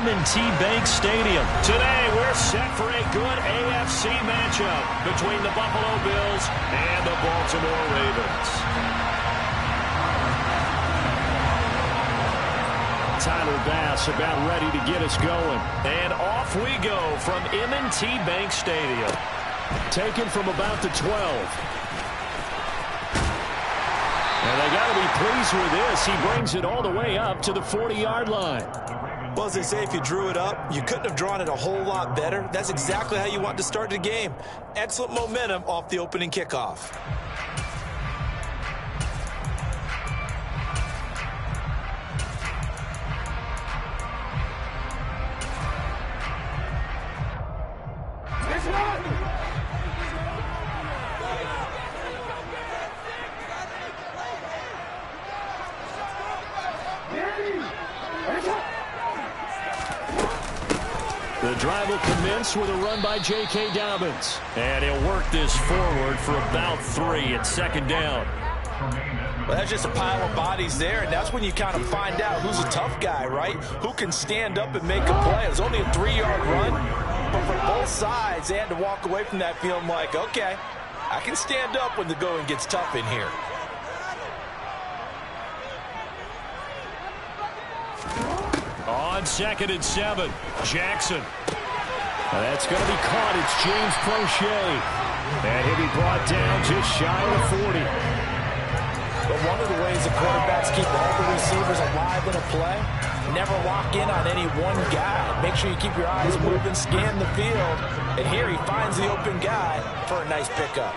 M&T Bank Stadium. Today, we're set for a good AFC matchup between the Buffalo Bills and the Baltimore Ravens. Tyler Bass about ready to get us going. And off we go from M&T Bank Stadium. Taken from about the 12. And they got to be pleased with this. He brings it all the way up to the 40-yard line. Well, as they say, if you drew it up, you couldn't have drawn it a whole lot better. That's exactly how you want to start the game. Excellent momentum off the opening kickoff. The drive will commence with a run by J.K. Dobbins. And he'll work this forward for about 3 at second down. Well, that's just a pile of bodies there, and that's when you kind of find out who's a tough guy, right? Who can stand up and make a play. It was only a 3-yard run, but for both sides, they had to walk away from that feeling like, okay, I can stand up when the going gets tough in here. On 2nd and 7, Jackson. That's going to be caught. It's James Prochet. And he'll be brought down just shy of 40. But one of the ways the quarterbacks keep all the receivers alive in a play, never lock in on any one guy. Make sure you keep your eyes moving, scan the field. And here he finds the open guy for a nice pickup.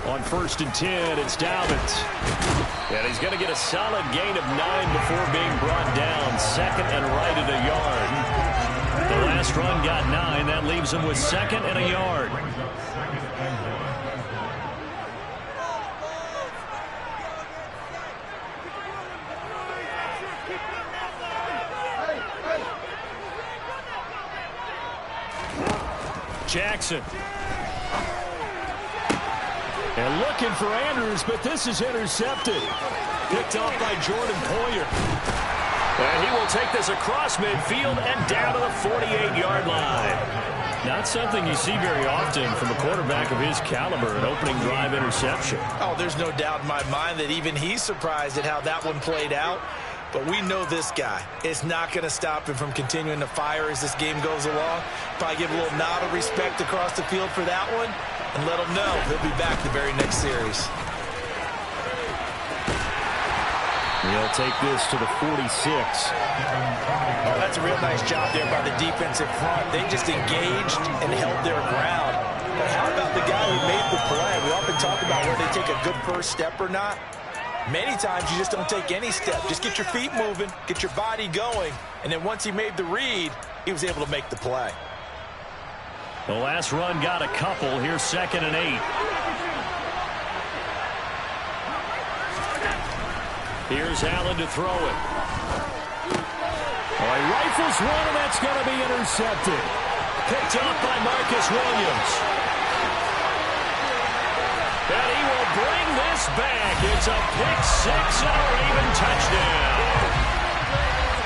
On 1st and 10, it's Dobbins. And he's going to get a solid gain of 9 before being brought down. 2nd and right at a yard. The last run got 9. That leaves him with 2nd and a yard. Jackson. And looking for Andrews, but this is intercepted. Picked off by Jordan Poyer. And he will take this across midfield and down to the 48-yard line. Not something you see very often from a quarterback of his caliber, an opening drive interception. Oh, there's no doubt in my mind that even he's surprised at how that one played out. But we know this guy is not going to stop him from continuing to fire as this game goes along. Probably give a little nod of respect across the field for that one and let him know he'll be back the very next series. He'll take this to the 46. Oh, that's a real nice job there by the defensive front. They just engaged and held their ground. But how about the guy who made the play? We often talk about whether they take a good first step or not. Many times you just don't take any step. Just get your feet moving, get your body going, and then once he made the read, he was able to make the play. The last run got a couple. Here's 2nd and 8. Here's Allen to throw it. Oh, he rifles one, and that's going to be intercepted. Picked off by Marcus Williams. And he will bring this back. It's a pick-6 and a Raven touchdown.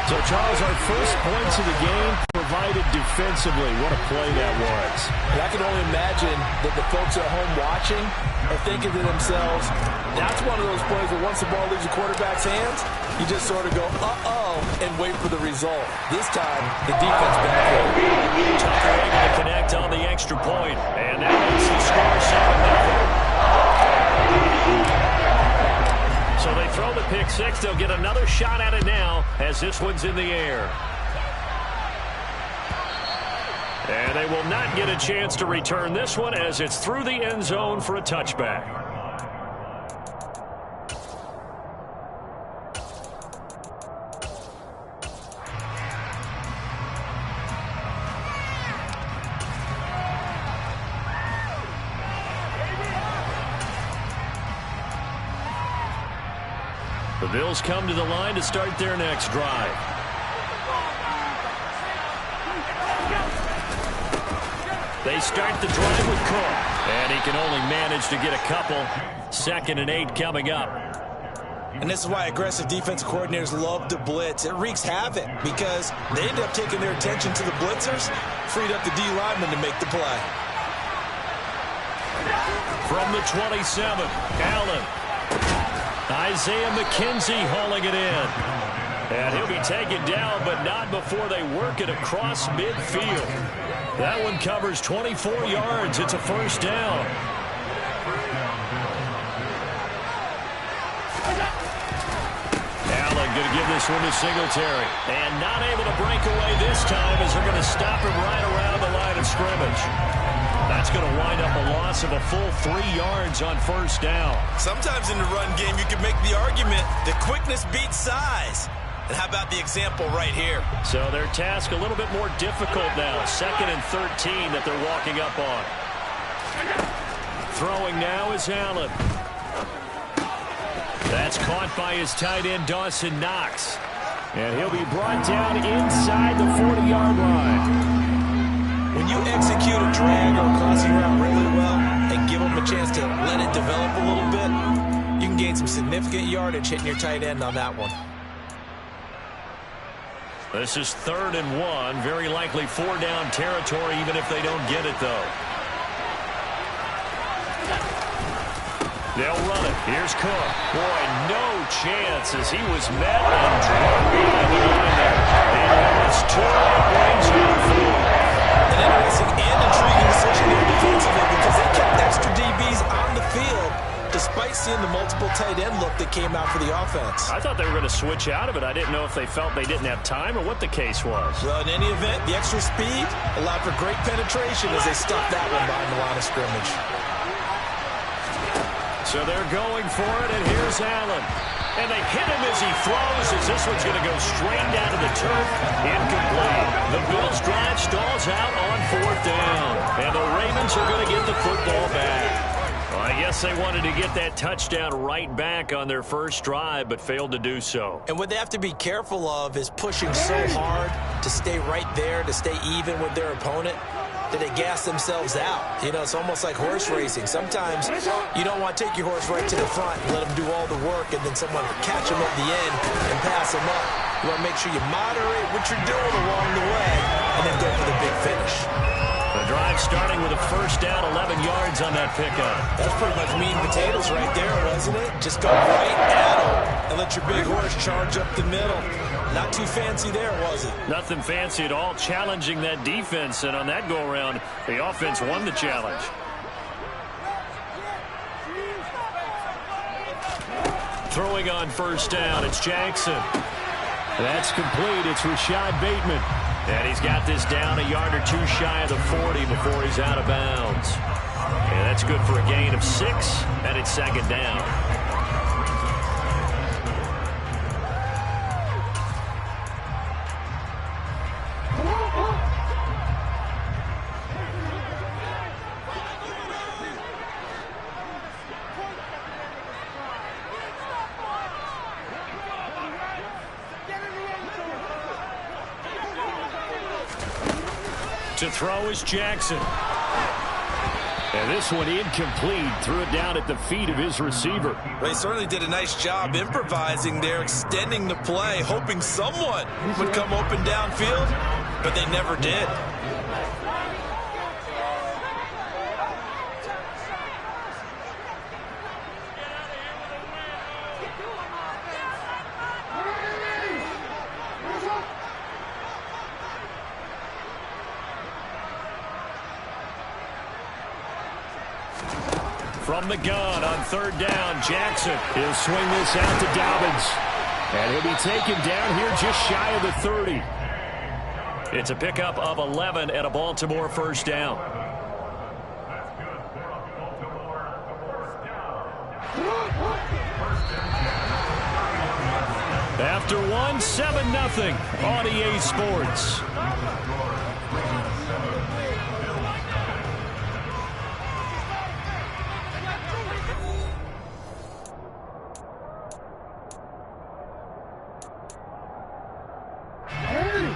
So, Charles, our first points of the game provided defensively. What a play that was. And I can only imagine that the folks at home watching are thinking to themselves, that's one of those plays where once the ball leaves the quarterback's hands, you just sort of go, uh-oh, and wait for the result. This time, the defense benefited. Tucker able to connect on the extra point, and that makes the score 7-0. So they throw the pick-6. They'll get another shot at it now as this one's in the air. And they will not get a chance to return this one as it's through the end zone for a touchback. The Bills come to the line to start their next drive. They start the drive with Cook. And he can only manage to get a couple. 2nd and 8 coming up. And this is why aggressive defense coordinators love to blitz. It wreaks havoc because they end up taking their attention to the blitzers, freed up the D lineman to make the play. From the 27, Allen. Isaiah McKenzie hauling it in. And he'll be taken down, but not before they work it across midfield. That one covers 24 yards. It's a first down. Allen going to give this one to Singletary. And not able to break away this time as they're going to stop him right around the line of scrimmage. That's going to wind up a loss of a full 3 yards on first down. Sometimes in the run game, you can make the argument that quickness beats size. And how about the example right here? So their task a little bit more difficult now. 2nd and 13 that they're walking up on. Throwing now is Allen. That's caught by his tight end, Dawson Knox. And he'll be brought down inside the 40-yard line. When you execute a drag or a crossing route really well and give them a chance to let it develop a little bit, you can gain some significant yardage hitting your tight end on that one. This is 3rd and 1. Very likely 4-down territory even if they don't get it, though. They'll run it. Here's Cook. Boy, no chance as he was met and drawn behind the line there. And it's 2 brings home 4. An interesting and intriguing decision here defensively because they kept extra DBs on the field despite seeing the multiple tight end look that came out for the offense. I thought they were going to switch out of it. I didn't know if they felt they didn't have time or what the case was. Well, in any event, the extra speed allowed for great penetration as they stuffed that one behind the line of scrimmage. So they're going for it, and here's Allen. And they hit him as he throws, as this one's going to go straight down to the turf. Incomplete. The Bills' drive stalls out on 4th down. And the Ravens are going to get the football back. Well, I guess they wanted to get that touchdown right back on their first drive, but failed to do so. And what they have to be careful of is pushing so hard to stay right there, to stay even with their opponent, that they gas themselves out. You know, it's almost like horse racing. Sometimes you don't want to take your horse right to the front and let them do all the work and then someone catch them at the end and pass them up. You want to make sure you moderate what you're doing along the way and then go for the big finish. The drive starting with a first down, 11 yards on that pickup. That's pretty much meat and potatoes right there, wasn't it? Just go right at them and let your big horse charge up the middle. Not too fancy there, was it? Nothing fancy at all, challenging that defense, and on that go-around, the offense won the challenge. Throwing on first down, it's Jackson. That's complete, it's Rashad Bateman. And he's got this down a yard or two shy of the 40 before he's out of bounds. And that's good for a gain of 6, and it's 2nd down. To throw is Jackson. And this one incomplete. Threw it down at the feet of his receiver. They certainly did a nice job improvising there, extending the play, hoping someone would come open downfield, but they never did. From the gun on 3rd down, Jackson. He'll swing this out to Dobbins. And he'll be taken down here just shy of the 30. It's a pickup of 11 at a Baltimore first down. After one, 7-0 on EA Sports.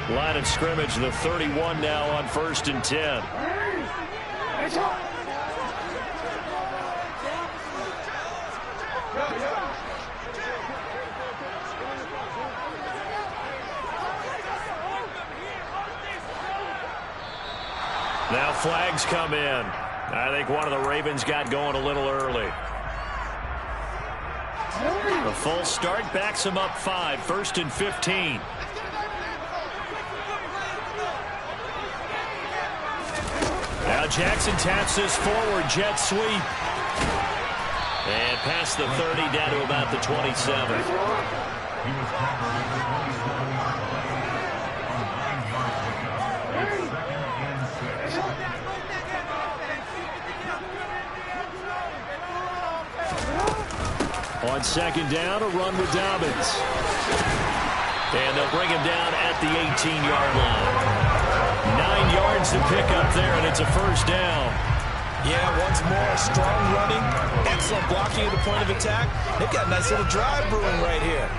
Line of scrimmage, the 31 now on 1st and 10. Now flags come in. I think one of the Ravens got going a little early. The full start backs him up 5, 1st and 15. Now Jackson taps this forward jet sweep. And past the 30 down to about the 27. On 2nd down, a run with Dobbins. And they'll bring him down at the 18-yard line. 9 yards to pick up there, and it's a 1st down. Yeah, once more, strong running, excellent blocking at the point of attack. They've got a nice little drive brewing right here.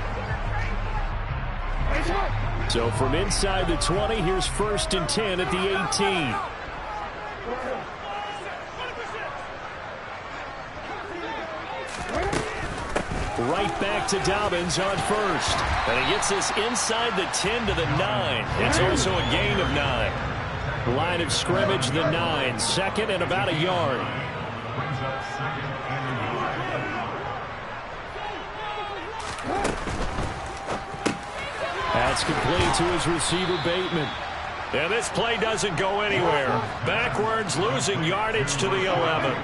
So from inside the 20, here's 1st and 10 at the 18. Right back to Dobbins on 1st. And he gets this inside the 10 to the 9. It's also a gain of 9. Line of scrimmage, the 9. 2nd and about a yard. That's complete to his receiver, Bateman. And this play doesn't go anywhere. Backwards, losing yardage to the 11.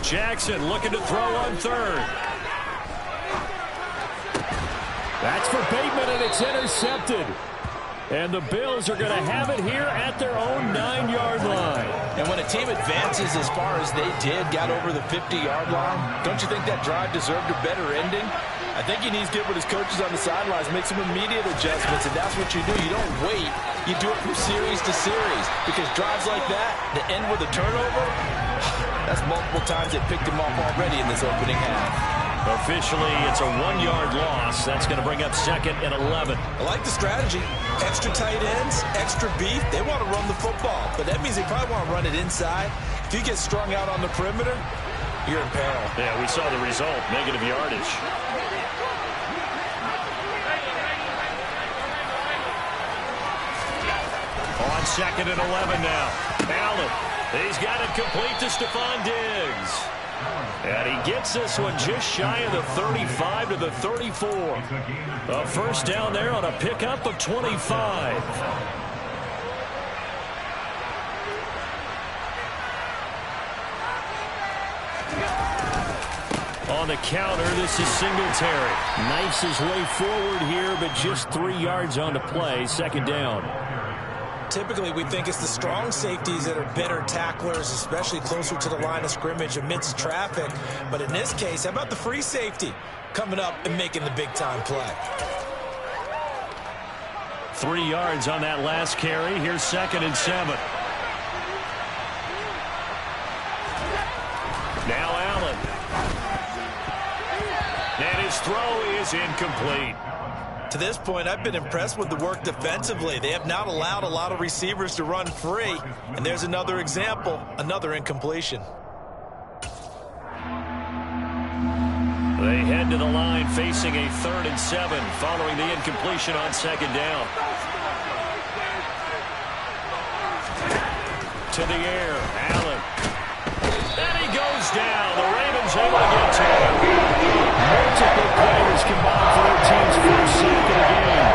Jackson looking to throw on 3rd. That's for Bateman, and it's intercepted. And the Bills are going to have it here at their own 9-yard line. And when a team advances as far as they did, got over the 50-yard line, don't you think that drive deserved a better ending? I think he needs to get with his coaches on the sidelines, make some immediate adjustments, and that's what you do. You don't wait. You do it from series to series, because drives like that, that end with a turnover, that's multiple times they picked him off already in this opening half. Officially, it's a 1-yard loss. That's going to bring up 2nd and 11. I like the strategy. Extra tight ends, extra beef. They want to run the football, but that means they probably want to run it inside. If you get strung out on the perimeter, you're in peril. Yeah, we saw the result, negative yardage. On 2nd and 11 now. Allen, he's got it complete to Stephon Diggs. And he gets this one just shy of the 35 to the 34. A 1st down there on a pickup of 25. On the counter, this is Singletary. Knifes his way forward here, but just 3 yards on the play. 2nd down. Typically, we think it's the strong safeties that are better tacklers, especially closer to the line of scrimmage amidst traffic. But in this case, how about the free safety coming up and making the big-time play? 3 yards on that last carry. Here's 2nd and 7. Now Allen. And his throw is incomplete. To this point, I've been impressed with the work defensively. They have not allowed a lot of receivers to run free. And there's another example, another incompletion. They head to the line facing a 3rd and 7 following the incompletion on 2nd down. To the air, Allen. And he goes down. The Ravens able to get to him. Multiple players combined for their team's first sack of the game.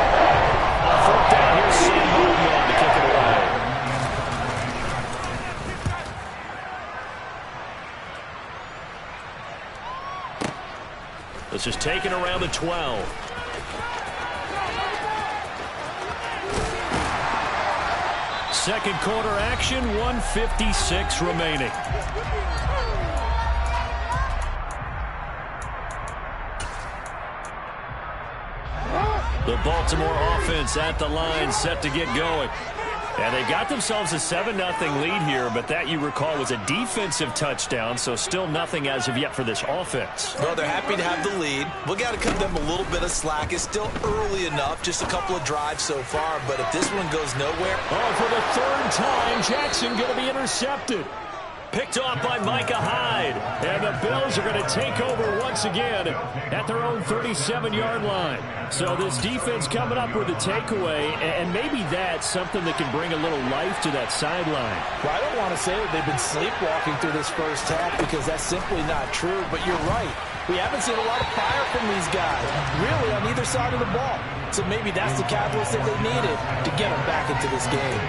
On 4th down, here's Sam Martin on to kick it away. This is taken around the 12. Second quarter action, 1:56 remaining. The The Baltimore offense at the line, set to get going. And they got themselves a 7-0 lead here, but that, you recall, was a defensive touchdown, so still nothing as of yet for this offense. Well, they're happy to have the lead. We've got to cut them a little bit of slack. It's still early enough, just a couple of drives so far, but if this one goes nowhere... Oh, for the third time, Jackson going to be intercepted. Picked off by Micah Hyde. And the Bills are going to take over once again at their own 37-yard line. So this defense coming up with a takeaway, and maybe that's something that can bring a little life to that sideline. Well, I don't want to say that they've been sleepwalking through this first half because that's simply not true, but you're right. We haven't seen a lot of fire from these guys, really, on either side of the ball. So maybe that's the catalyst that they needed to get them back into this game.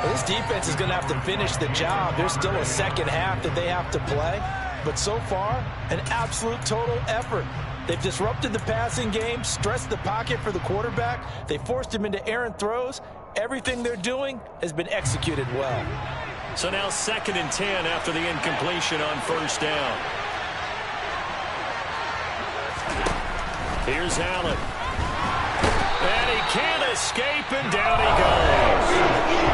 This defense is going to have to finish the job. There's still a second half that they have to play. But so far, an absolute total effort. They've disrupted the passing game, stressed the pocket for the quarterback. They forced him into errant throws. Everything they're doing has been executed well. So now 2nd and 10 after the incompletion on first down. Here's Allen. And he can't escape, and down he goes.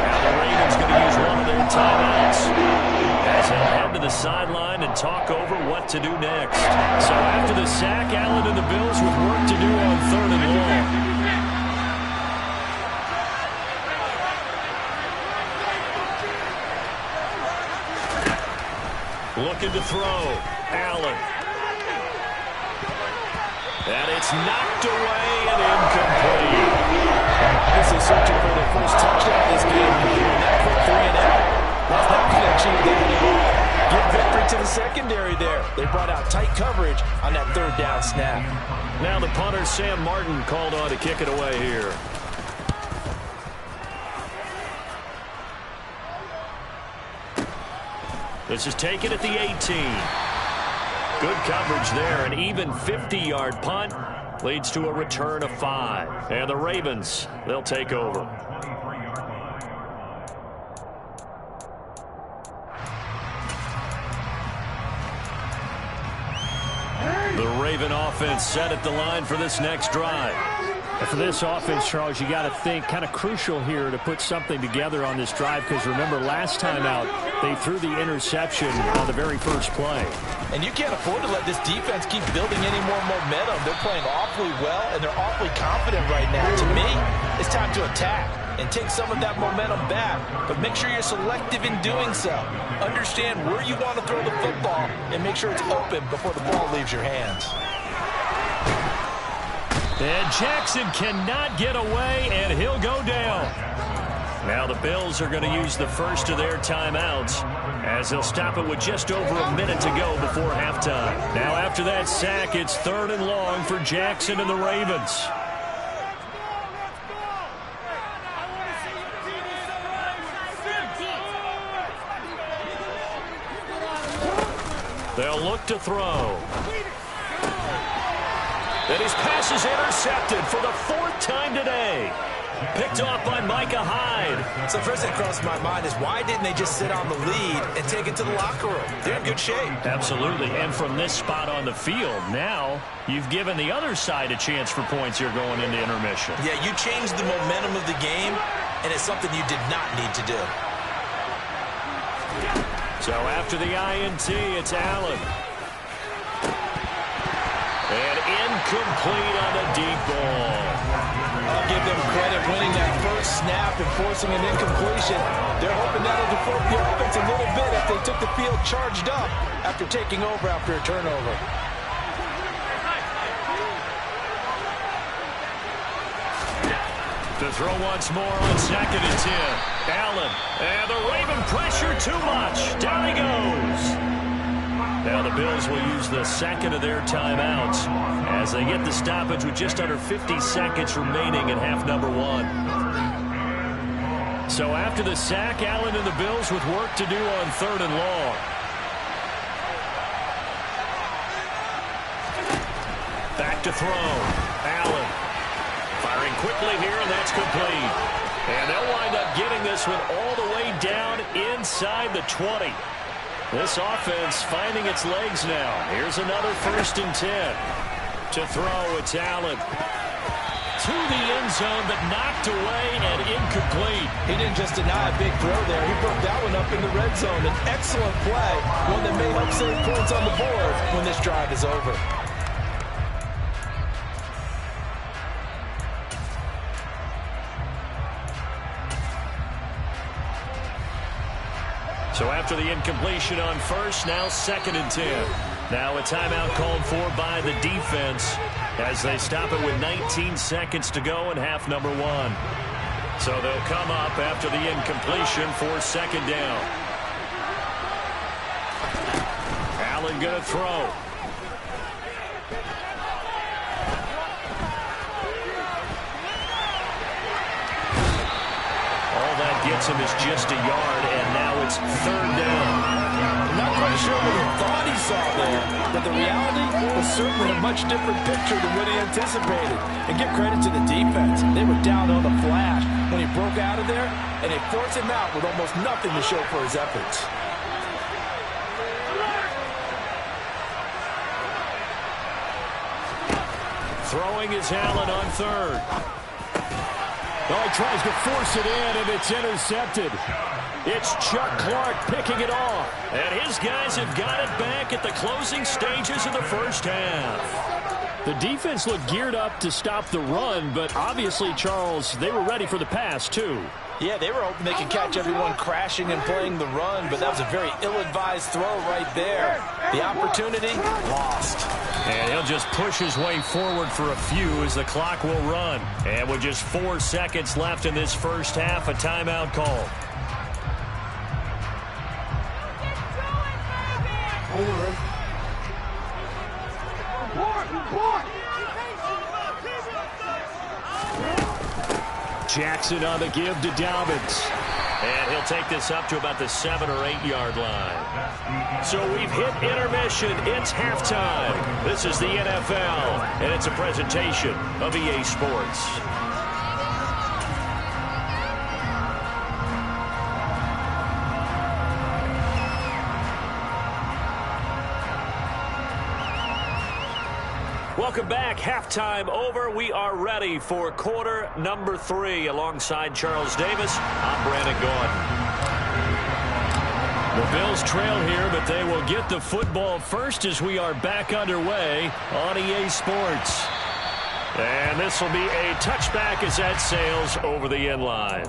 Now the Ravens going to use one of their timeouts as they'll head to the sideline and talk over what to do next. So after the sack, Allen and the Bills with work to do on 3rd and long. Looking to throw. Allen. And it's knocked away and incomplete. This is searching for their first touchdown this game. That for 3 and out. That's not going to achieve that at all. Give victory to the secondary there. They brought out tight coverage on that 3rd down snap. Now the punter, Sam Martin, called on to kick it away here. This is taken at the 18. Good coverage there. An even 50-yard punt leads to a return of 5. And the Ravens, they'll take over. The Raven offense set at the line for this next drive. And for this offense, Charles, you got to think kind of crucial here to put something together on this drive, because remember last time out they threw the interception on the very first play. And you can't afford to let this defense keep building any more momentum. They're playing awfully well, and they're awfully confident right now. To me, it's time to attack and take some of that momentum back, but make sure you're selective in doing so. Understand where you want to throw the football and make sure it's open before the ball leaves your hands. And Jackson cannot get away, and he'll go down. Now the Bills are going to use the first of their timeouts as they'll stop it with just over a minute to go before halftime. Now after that sack, it's 3rd and long for Jackson and the Ravens. They'll look to throw. And his pass is intercepted for the 4th time today. Picked off by Micah Hyde. So first thing that crossed my mind is, why didn't they just sit on the lead and take it to the locker room? They're in good shape. Absolutely. And from this spot on the field, now you've given the other side a chance for points here going into intermission. Yeah, you changed the momentum of the game, and it's something you did not need to do. So after the INT, it's Allen. And incomplete on the deep ball. I'll give them credit winning that first snap and forcing an incompletion. They're hoping that'll default the offense a little bit if they took the field charged up after taking over after a turnover. To throw once more on 2nd and 10. Allen. And the Raven pressure too much. Down he goes. Now the Bills will use the 2nd of their timeouts as they get the stoppage with just under 50 seconds remaining in half number 1. So after the sack, Allen and the Bills with work to do on 3rd and long. Back to throw. Allen. Firing quickly here, and that's complete. And they'll wind up getting this one all the way down inside the 20. This offense finding its legs now. Here's another 1st and 10. To throw, it's Allen. to the end zone, but knocked away and incomplete. He didn't just deny a big throw there. He broke that one up in the red zone. An excellent play, one that may help save points on the board when this drive is over. So after the incompletion on first, now 2nd and 10. Now a timeout called for by the defense as they stop it with 19 seconds to go in half number 1. So they'll come up after the incompletion for 2nd down. Allen going to throw. All that gets him is just a yard, and now it's 3rd down. Not quite sure what he thought he saw there, but the reality was certainly a much different picture than what he anticipated. And give credit to the defense. They were down on the flash when he broke out of there, and they forced him out with almost nothing to show for his efforts. Throwing is Allen on 3rd. Oh, he tries to force it in, and it's intercepted. It's Chuck Clark picking it off. And his guys have got it back at the closing stages of the first half. The defense looked geared up to stop the run, but obviously, Charles, they were ready for the pass, too. Yeah, they were hoping they could catch everyone crashing and playing the run, but that was a very ill-advised throw right there. The opportunity, lost. And he'll just push his way forward for a few as the clock will run. And with just 4 seconds left in this first half, a timeout call. Jackson on the give to Dobbins. And he'll take this up to about the 7 or 8 yard line. So we've hit intermission. It's halftime. This is the NFL, and it's a presentation of EA Sports. Welcome back. Halftime over. We are ready for quarter number 3. Alongside Charles Davis, I'm Brandon Gaudin. The Bills trail here, but they will get the football first as we are back underway on EA Sports. And this will be a touchback as that sails over the end line.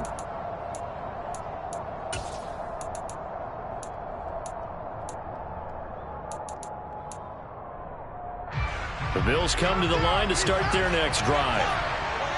The Bills come to the line to start their next drive.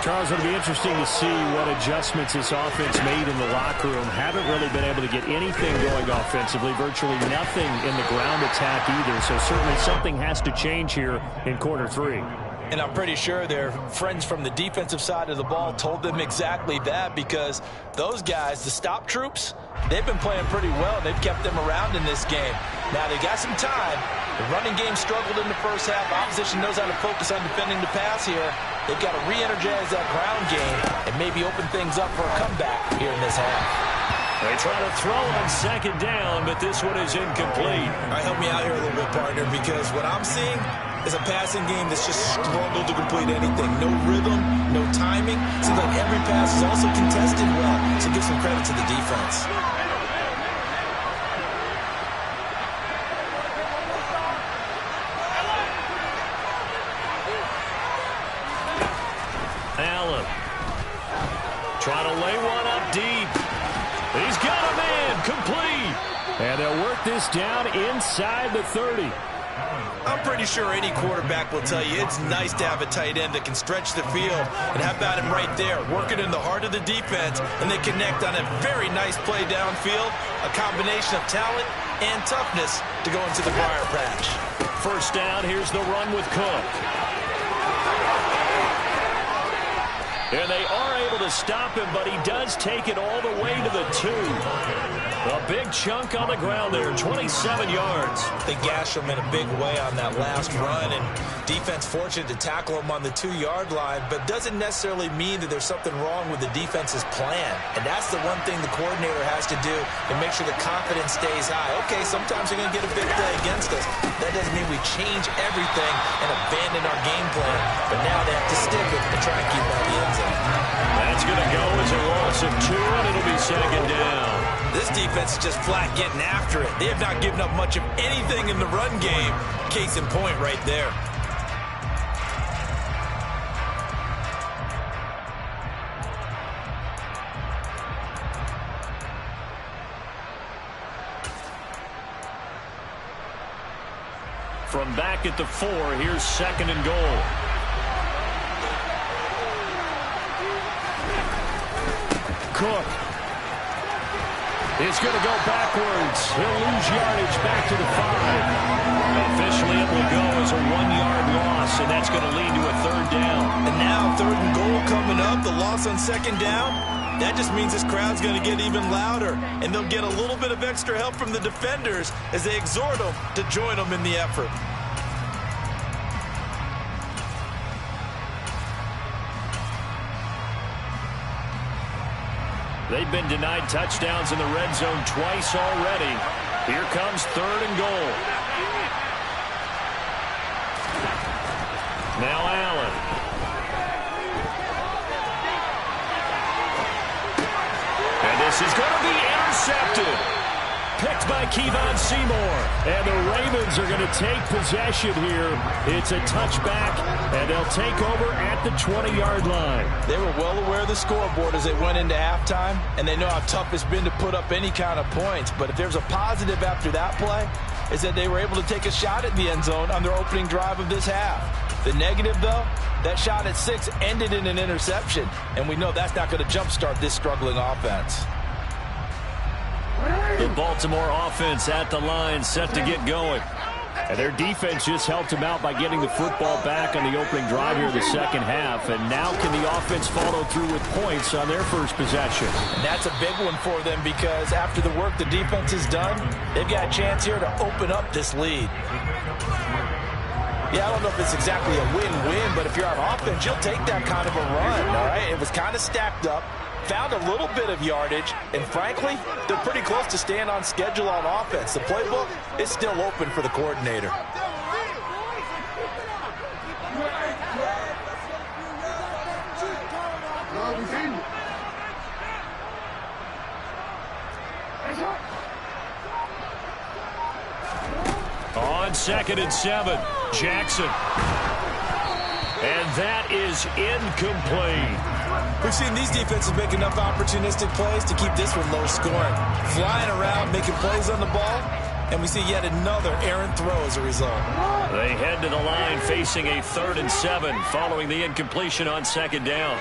Charles, it'll be interesting to see what adjustments this offense made in the locker room. Haven't really been able to get anything going offensively, virtually nothing in the ground attack either. So certainly something has to change here in quarter 3. And I'm pretty sure their friends from the defensive side of the ball told them exactly that, because those guys, the stop troops, they've been playing pretty well. They've kept them around in this game. Now, they got some time. The running game struggled in the first half. Opposition knows how to focus on defending the pass here. They've got to re-energize that ground game and maybe open things up for a comeback here in this half. They try to throw on 2nd down, but this one is incomplete. All right, help me out here a little bit, partner, because what I'm seeing is a passing game that's just struggled to complete anything. No rhythm, no timing. Seems like every pass is also contested well, so give some credit to the defense. Allen trying to lay one up deep. He's got a man, complete. And they'll work this down inside the 30. I'm pretty sure any quarterback will tell you it's nice to have a tight end that can stretch the field. And how about him right there, working in the heart of the defense, and they connect on a very nice play downfield, a combination of talent and toughness to go into the briar patch. First down, here's the run with Cook. And they are able to stop him, but he does take it all the way to the 2. A big chunk on the ground there, 27 yards. They gashed him in a big way on that last run, and defense fortunate to tackle him on the 2-yard line, but doesn't necessarily mean that there's something wrong with the defense's plan. And that's the one thing the coordinator has to do to make sure the confidence stays high. Okay, sometimes they're going to get a big play against us. That doesn't mean we change everything and abandon our game plan, but now they have to stick it and try and keep out the end zone. That's going to go as a loss of 2, and it'll be second down. This defense is just flat getting after it. They have not given up much of anything in the run game. Case in point right there. From back at the 4, here's second and goal. Cook is going to go backwards. He'll lose yardage back to the 5. Officially, it will go as a 1-yard loss, and that's going to lead to a third down. And now third and goal coming up. The loss on second down. That just means this crowd's going to get even louder, and they'll get a little bit of extra help from the defenders as they exhort them to join them in the effort. They've been denied touchdowns in the red zone twice already. Here comes third and goal. Now Allen. And this is going to be intercepted. Picked by Kevon Seymour. And the Ravens are going to take possession here. It's a touchback, and they'll take over at the 20-yard line. They were well aware of the scoreboard as they went into halftime, and they know how tough it's been to put up any kind of points. But if there's a positive after that play, is that they were able to take a shot at the end zone on their opening drive of this half. The negative, though, that shot at 6 ended in an interception, and we know that's not going to jumpstart this struggling offense. The Baltimore offense at the line, set to get going. And their defense just helped them out by getting the football back on the opening drive here in the second half. And now can the offense follow through with points on their first possession? And that's a big one for them because after the work the defense has done, they've got a chance here to open up this lead. Yeah, I don't know if it's exactly a win-win, but if you're on offense, you'll take that kind of a run, all right? It was kind of stacked up. Found a little bit of yardage, and frankly, they're pretty close to staying on schedule on offense. The playbook is still open for the coordinator. On 2nd and 7, Jackson. And that is incomplete. We've seen these defenses make enough opportunistic plays to keep this one low scoring. Flying around, making plays on the ball, and we see yet another errant throw as a result. They head to the line facing a 3rd and 7 following the incompletion on 2nd down.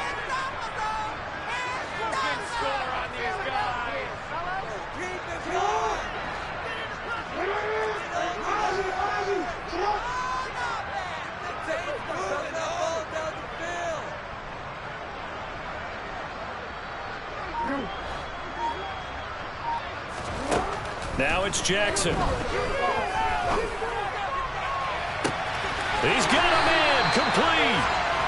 Now it's Jackson. He's got a man complete.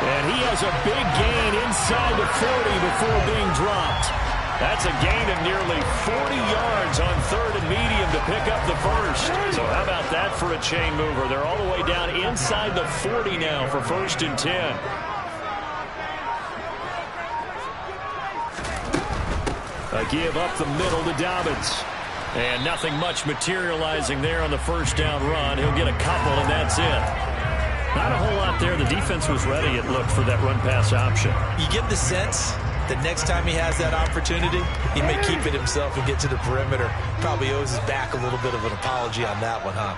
And he has a big gain inside the 40 before being dropped. That's a gain of nearly 40 yards on 3rd and medium to pick up the first. So how about that for a chain mover? They're all the way down inside the 40 now for 1st and 10. A give up the middle to Dobbins. And nothing much materializing there on the first down run. He'll get a couple, and that's it. Not a whole lot there. The defense was ready, it looked, for that run-pass option. You get the sense that next time he has that opportunity, he may keep it himself and get to the perimeter. Probably owes his back a little bit of an apology on that one, huh?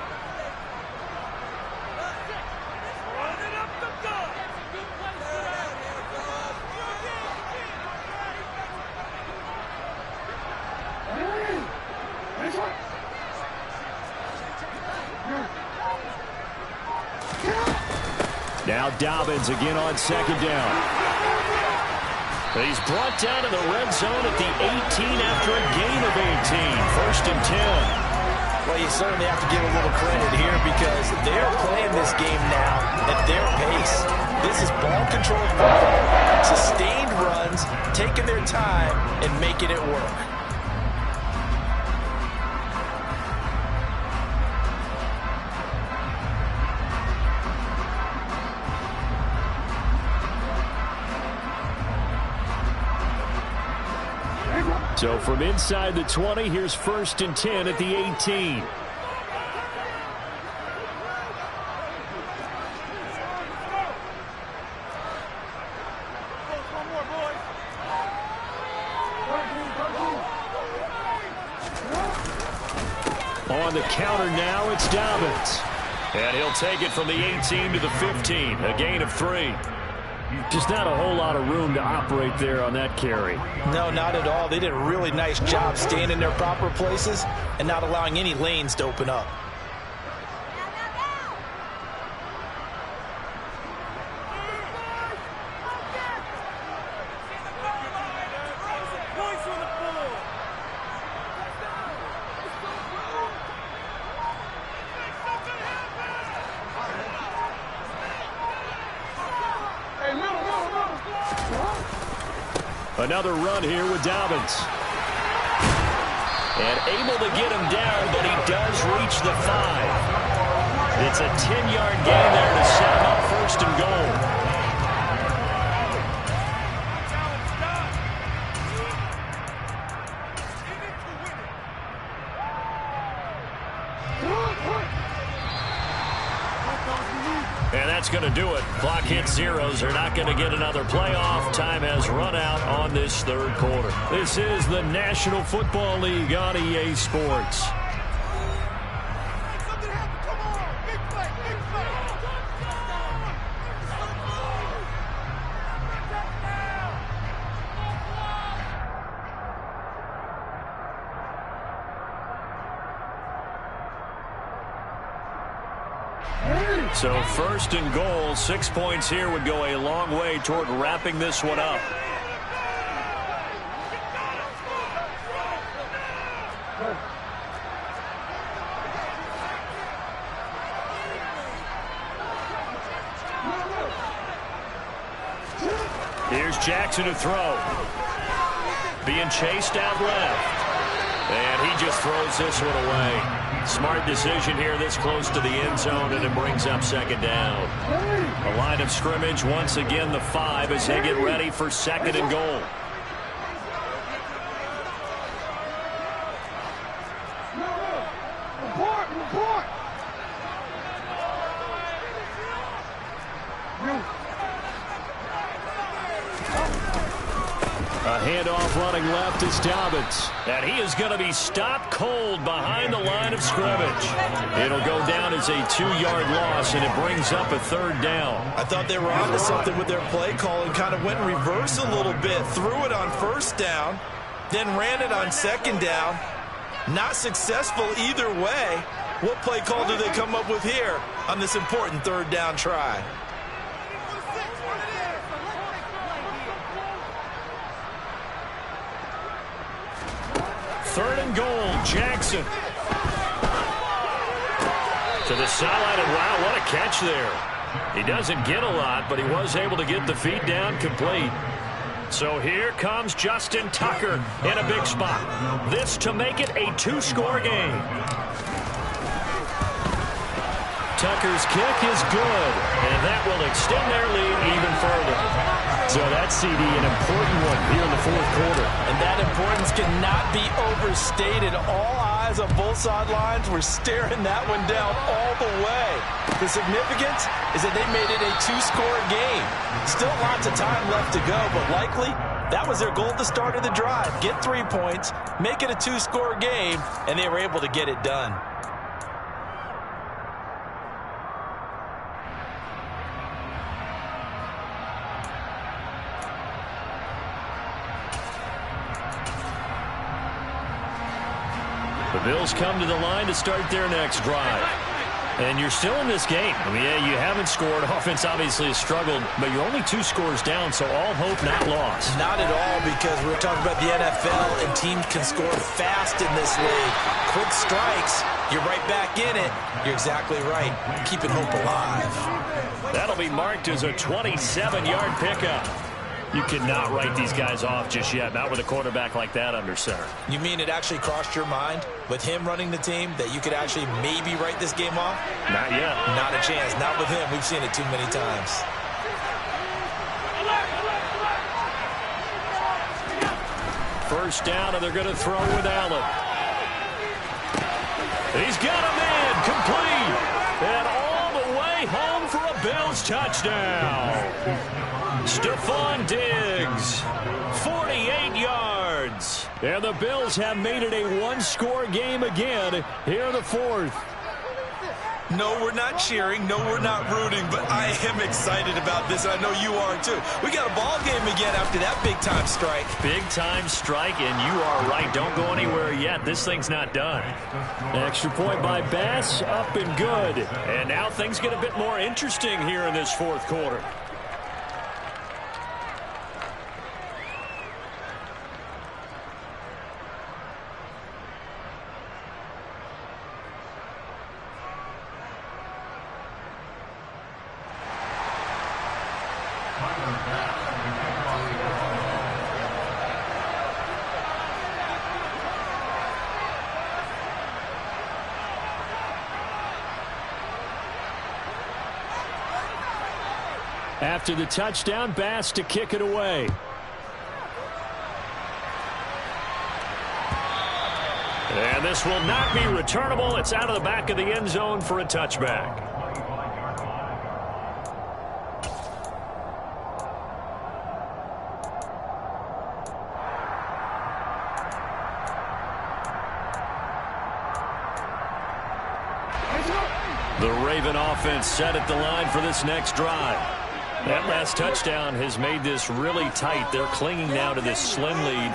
Now Dobbins again on 2nd down. He's brought down in the red zone at the 18 after a gain of 18. 1st and 10. Well, you certainly have to give a little credit here because they're playing this game now at their pace. This is ball control football, sustained runs, taking their time and making it work. So from inside the 20, here's 1st and 10 at the 18. On the counter now, it's Dobbins. And he'll take it from the 18 to the 15, a gain of 3. Just not a whole lot of room to operate there on that carry. No, not at all. They did a really nice job staying in their proper places and not allowing any lanes to open up. Another run here with Dobbins. And able to get him down, but he does reach the 5. It's a 10-yard gain there to set him up 1st and goal. And that's going to do it. Clock hits zeros. They're not going to get another playoff. Time has run out on this 3rd quarter. This is the National Football League on EA Sports. So 1st and goal, 6 points here would go a long way toward wrapping this one up. Here's Jackson to throw. Being chased out left. And he just throws this one away. Smart decision here this close to the end zone, and it brings up 2nd down. The line of scrimmage, once again the 5 as they get ready for 2nd and goal. A handoff running left is Dobbins. And he is going to be stopped cold behind the line of scrimmage. It'll go down as a 2-yard loss, and it brings up a 3rd down. I thought they were onto something with their play call and kind of went in reverse a little bit. Threw it on 1st down, then ran it on 2nd down. Not successful either way. What play call do they come up with here on this important 3rd down try? Third and goal, Jackson. To the sideline, and wow, what a catch there. He doesn't get a lot, but he was able to get the feet down complete. So here comes Justin Tucker in a big spot. This to make it a 2-score game. Tucker's kick is good, and that will extend their lead even further. So that's, CD, an important one here in the 4th quarter. And that importance cannot be overstated. All eyes on both sidelines were staring that one down all the way. The significance is that they made it a 2-score game. Still lots of time left to go, but likely that was their goal at the start of the drive. Get 3 points, make it a 2-score game, and they were able to get it done. The Bills come to the line to start their next drive. And you're still in this game. I mean, yeah, you haven't scored. Offense obviously has struggled, but you're only 2 scores down, so all hope not lost. Not at all, because we're talking about the NFL, and teams can score fast in this league. Quick strikes, you're right back in it. You're exactly right. Keeping hope alive. That'll be marked as a 27-yard pickup. You cannot write these guys off just yet, not with a quarterback like that under center. You mean it actually crossed your mind with him running the team that you could actually maybe write this game off? Not yet. Not a chance. Not with him. We've seen it too many times. First down, and they're going to throw with Allen. He's got a man complete. And all the way home for a Bills touchdown. Stephon Diggs, 48 yards. And the Bills have made it a 1-score game again here in the 4th. No, we're not cheering. No, we're not rooting, but I am excited about this. I know you are too. We got a ball game again after that big-time strike. Big-time strike, and you are right. Don't go anywhere yet. This thing's not done. Extra point by Bass, up and good. And now things get a bit more interesting here in this 4th quarter. After the touchdown, Bass to kick it away. And this will not be returnable. It's out of the back of the end zone for a touchback. The Raven offense set at the line for this next drive. That last touchdown has made this really tight. They're clinging now to this slim lead.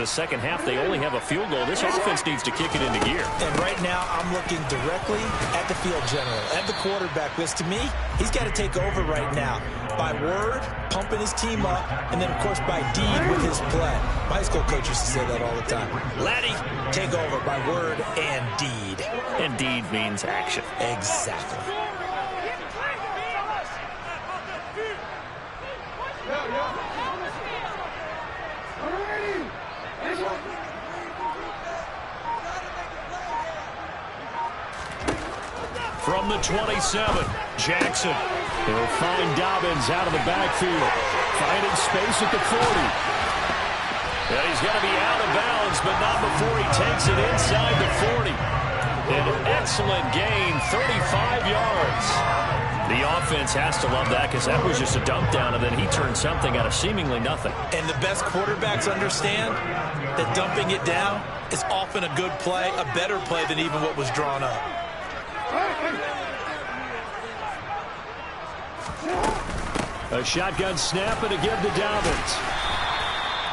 Second half, they only have a field goal. This offense needs to kick it into gear. And right now, I'm looking directly at the field general, at the quarterback, because to me, he's got to take over right now. By word, pumping his team up, and then, of course, by deed with his play. My high school coach used to say that all the time. Laddie, take over by word and deed. And deed means action. Exactly. From the 27, Jackson. He'll find Dobbins out of the backfield. Finding space at the 40. And he's got to be out of bounds, but not before he takes it inside the 40. An excellent gain, 35 yards. The offense has to love that because that was just a dump down, and then he turned something out of seemingly nothing. And the best quarterbacks understand that dumping it down is often a good play, a better play than even what was drawn up. A shotgun snap and a give to Dobbins.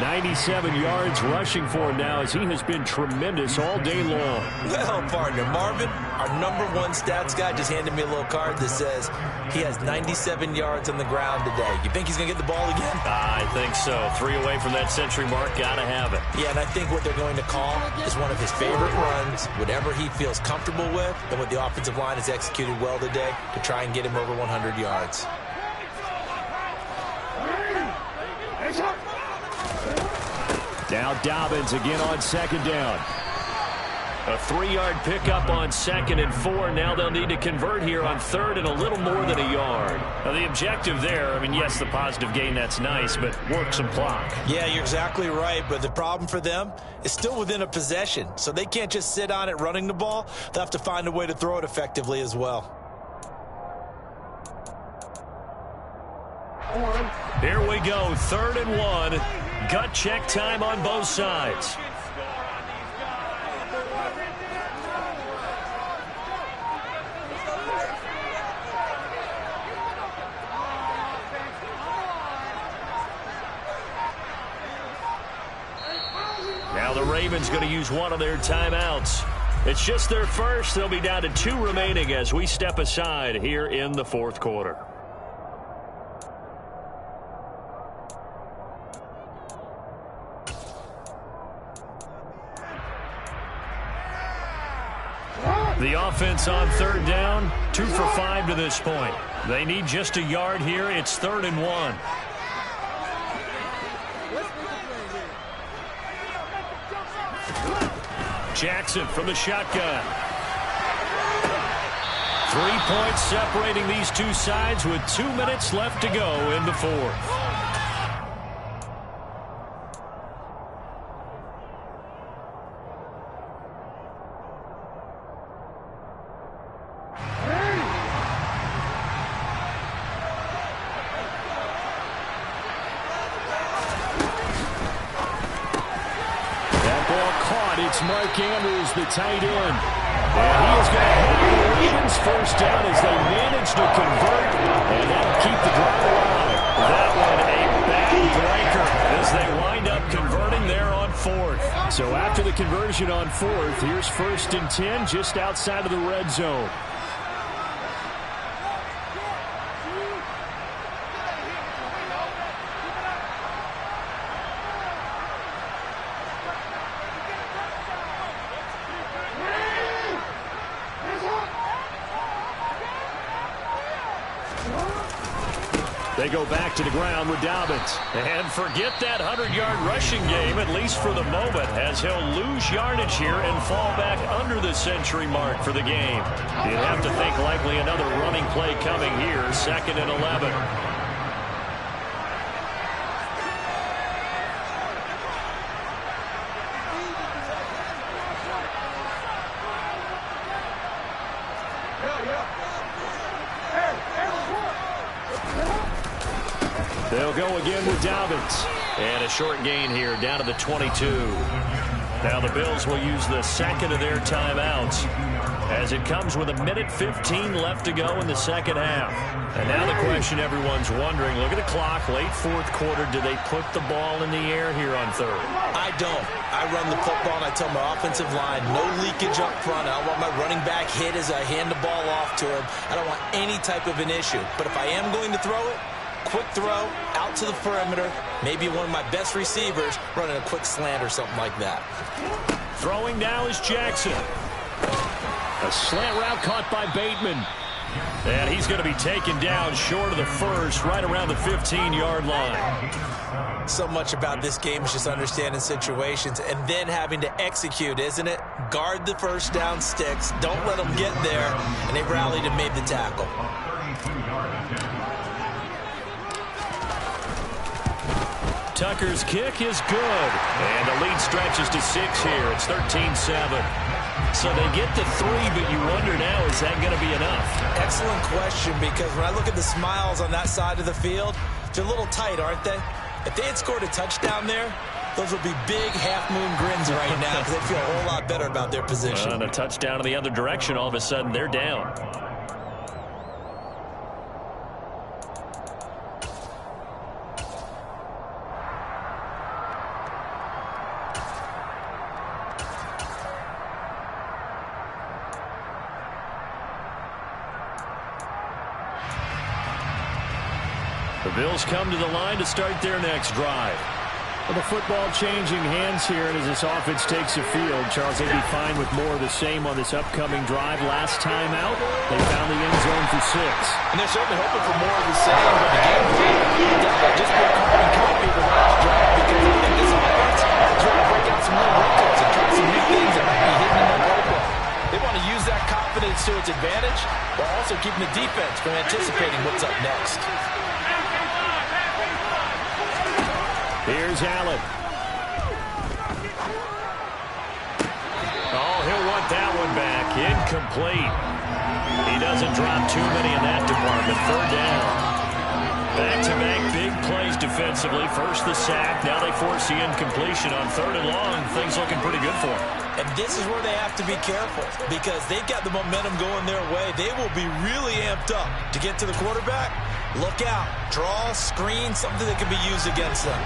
97 yards rushing for him now as he has been tremendous all day long. Well, partner, Marvin, our #1 stats guy, just handed me a little card that says he has 97 yards on the ground today. You think he's going to get the ball again? I think so. 3 away from that century mark. Got to have it. Yeah, and I think what they're going to call is one of his favorite runs, whatever he feels comfortable with, and what the offensive line has executed well today to try and get him over 100 yards. Now Dobbins again on second down. A 3-yard pickup on 2nd and 4. Now they'll need to convert here on 3rd and a little more than a yard. Now the objective there, I mean, yes, the positive gain, that's nice, but work some clock. Yeah, you're exactly right, but the problem for them is still within a possession, so they can't just sit on it running the ball. They'll have to find a way to throw it effectively as well. Here we go, 3rd and 1. Gut check time on both sides. Now the Ravens going to use one of their timeouts. It's just their first. They'll be down to 2 remaining as we step aside here in the fourth quarter. The offense on third down, 2 for 5 to this point. They need just a yard here. It's 3rd and 1. Jackson from the shotgun. 3 points separating these two sides with 2 minutes left to go in the fourth. It's Mark Andrews, the tight end. And he is going to have the Ravens first down as they manage to convert, and that'll keep the drive alive. That one a backbreaker as they wind up converting there on 4th. So after the conversion on 4th, here's 1st and 10 just outside of the red zone. They go back to the ground with Dobbins. And forget that 100-yard rushing game, at least for the moment, as he'll lose yardage here and fall back under the century mark for the game. You'd have to think likely another running play coming here, 2nd and 11. They'll go again with Dobbins. And a short gain here down to the 22. Now the Bills will use the 2nd of their timeouts as it comes with 1:15 left to go in the second half. And now the question everyone's wondering, look at the clock, late fourth quarter, do they put the ball in the air here on 3rd? I don't. I run the football and I tell my offensive line, no leakage up front. I don't want my running back hit as I hand the ball off to him. I don't want any type of an issue. But if I am going to throw it, quick throw, out to the perimeter, maybe one of my best receivers running a quick slant or something like that. Throwing now is Jackson. A slant route caught by Bateman. And he's going to be taken down short of the first, right around the 15-yard line. So much about this game is just understanding situations and then having to execute, isn't it? Guard the first down sticks, don't let them get there, and they rallied and made the tackle. Tucker's kick is good. And the lead stretches to 6 here. It's 13-7. So they get to 3, but you wonder now, is that going to be enough? Excellent question, because when I look at the smiles on that side of the field, they're a little tight, aren't they? If they had scored a touchdown there, those would be big half-moon grins right now because they feel a whole lot better about their position. And a touchdown in the other direction, all of a sudden they're down. The Bills come to the line to start their next drive. Well, the football changing hands here, and as this offense takes the field, Charles, they'd be fine with more of the same on this upcoming drive. Last time out, they found the end zone for 6. And they're certainly hoping for more of the same, but the game plan just be a carbon copy of the last drive, because I think this offense is trying to break out some new wrinkles and try some new things that might be hidden in their playbook. They want to use that confidence to its advantage while also keeping the defense from anticipating what's up next. Here's Allen. Oh, he'll want that one back. Incomplete. He doesn't drop too many in that department. 3rd down. Back-to-back big plays defensively. First the sack. Now they force the incompletion on 3rd and long. Things looking pretty good for them. And this is where they have to be careful because they've got the momentum going their way. They will be really amped up to get to the quarterback. Look out. Draw, screen, something that can be used against them.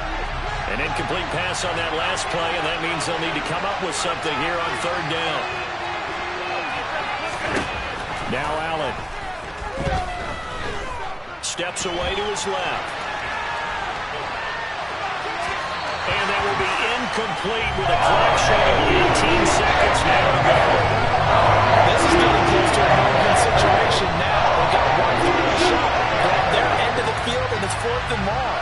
An incomplete pass on that last play, and that means they'll need to come up with something here on 3rd down. Now Allen. Steps away to his left. And that will be incomplete with a clock showing 18 seconds now to go. This is getting close to a no-win situation now. They've got one final shot. They're at their end of the field, and it's 4th and long.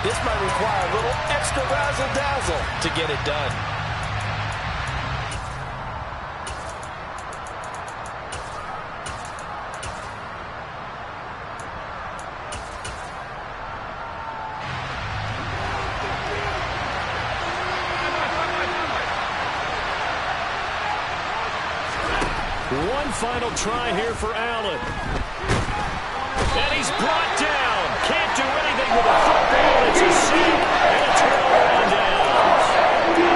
This might require a little extra razzle-dazzle to get it done. One final try here for Allen. And he's brought down. Can't do anything with a football. It's a sack and a turnover on downs.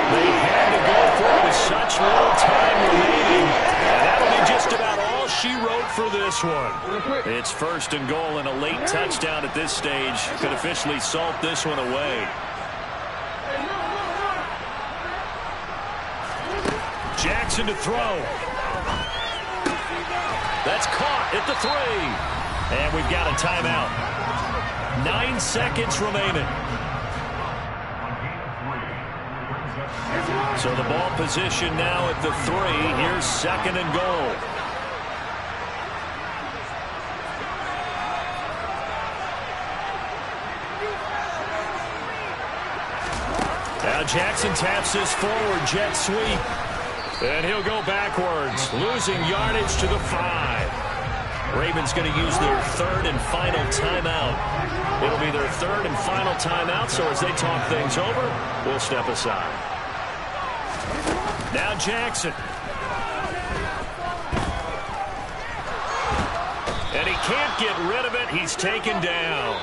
They had to go for it with such little time remaining. And that'll be just about all she wrote for this one. It's 1st and goal, and a late touchdown at this stage could officially salt this one away. Jackson to throw. That's caught at the 3. And we've got a timeout. 9 seconds remaining. So the ball position now at the 3. Here's 2nd and goal. Now Jackson taps this forward jet sweep. And he'll go backwards, losing yardage to the 5. Ravens going to use their 3rd and final timeout. It'll be their 3rd and final timeout, so as they talk things over, we'll step aside. Now Jackson. And he can't get rid of it. He's taken down.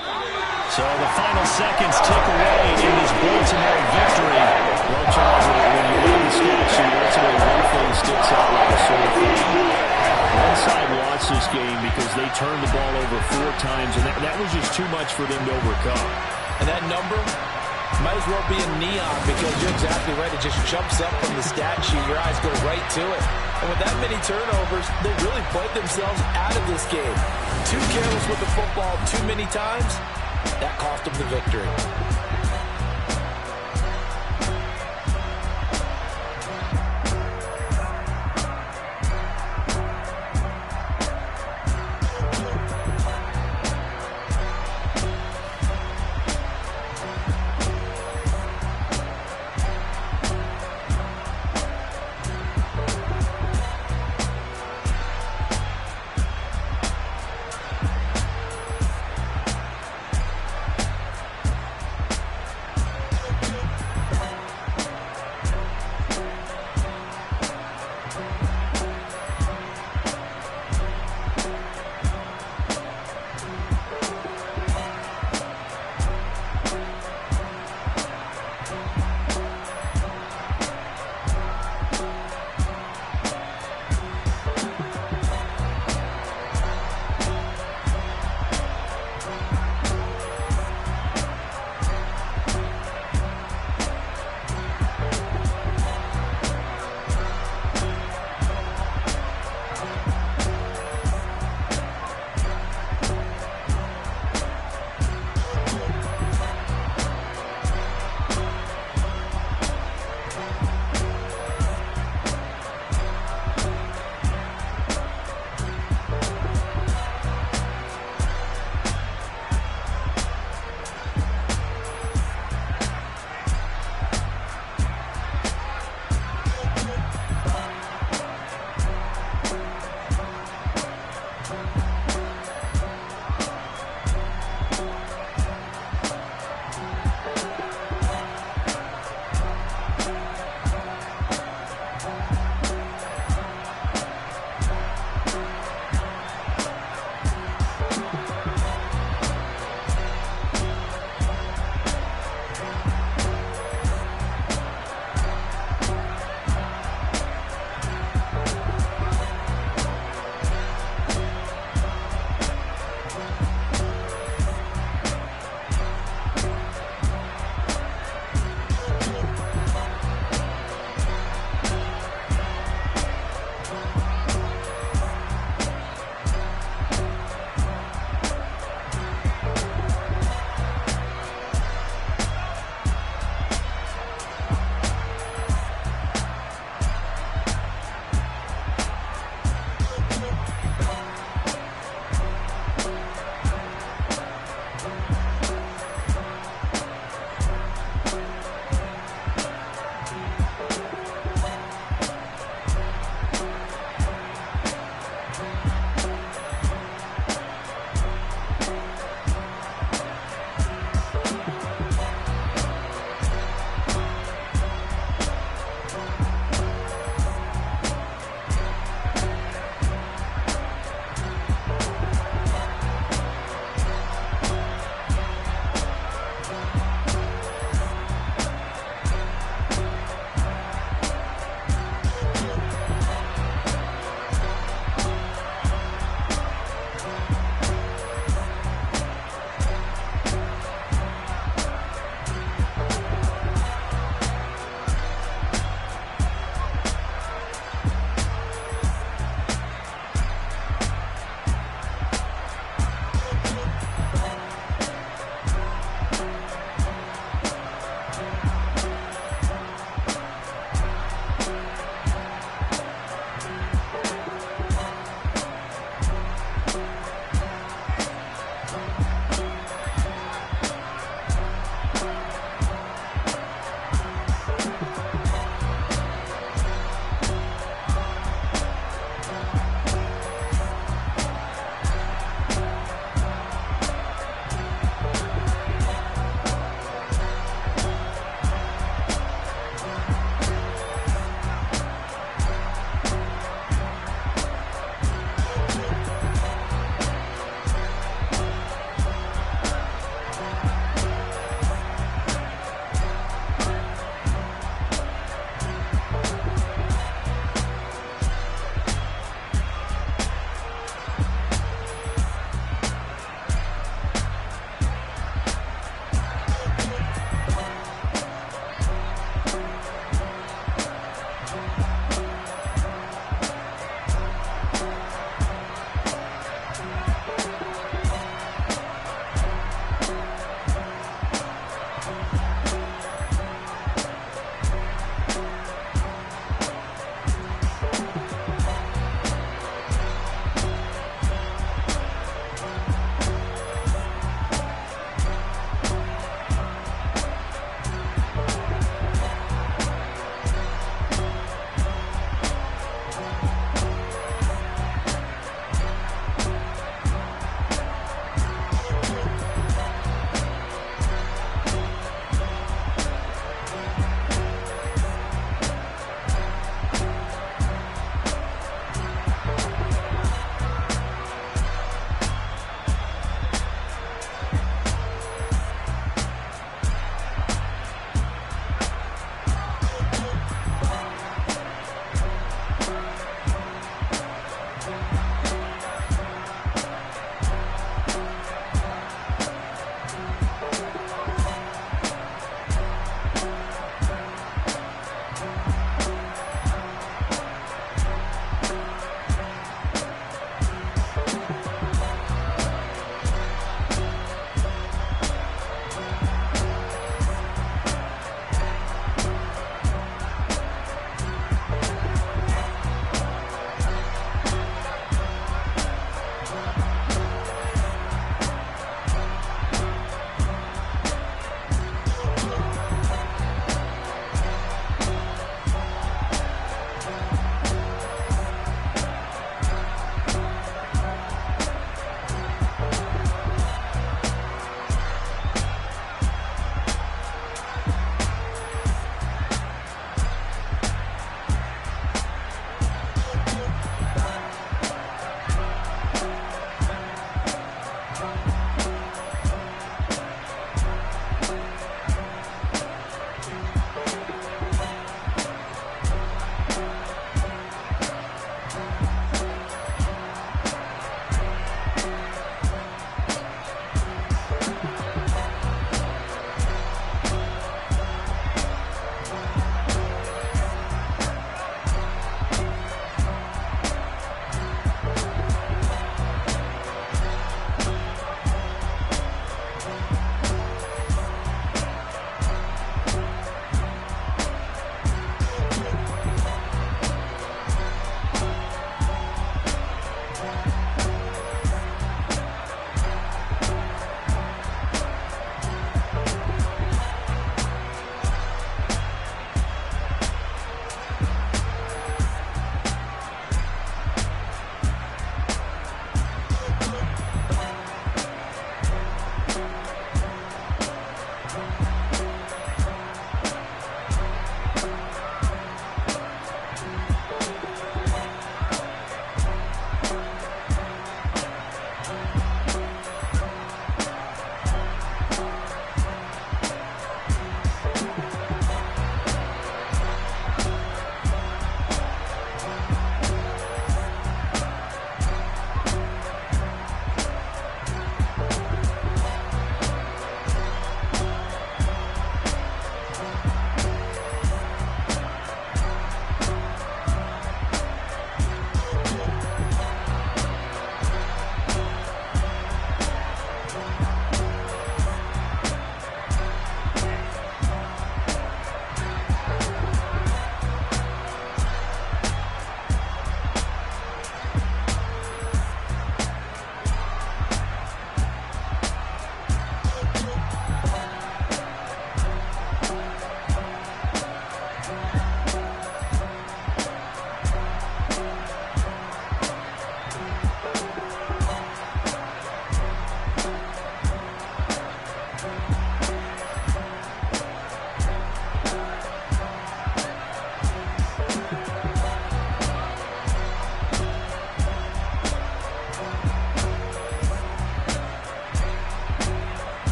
So the final seconds tick away in this Baltimore victory. Well, Charles, when you look at the stat sheet, that's where one thing sticks out like a sore thumb. One side lost this game because they turned the ball over 4 times, and that was just too much for them to overcome. And that number might as well be in neon, because you're exactly right. It just jumps up from the stat sheet. Your eyes go right to it. And with that many turnovers, they really played themselves out of this game. Too careless with the football too many times. That cost them the victory.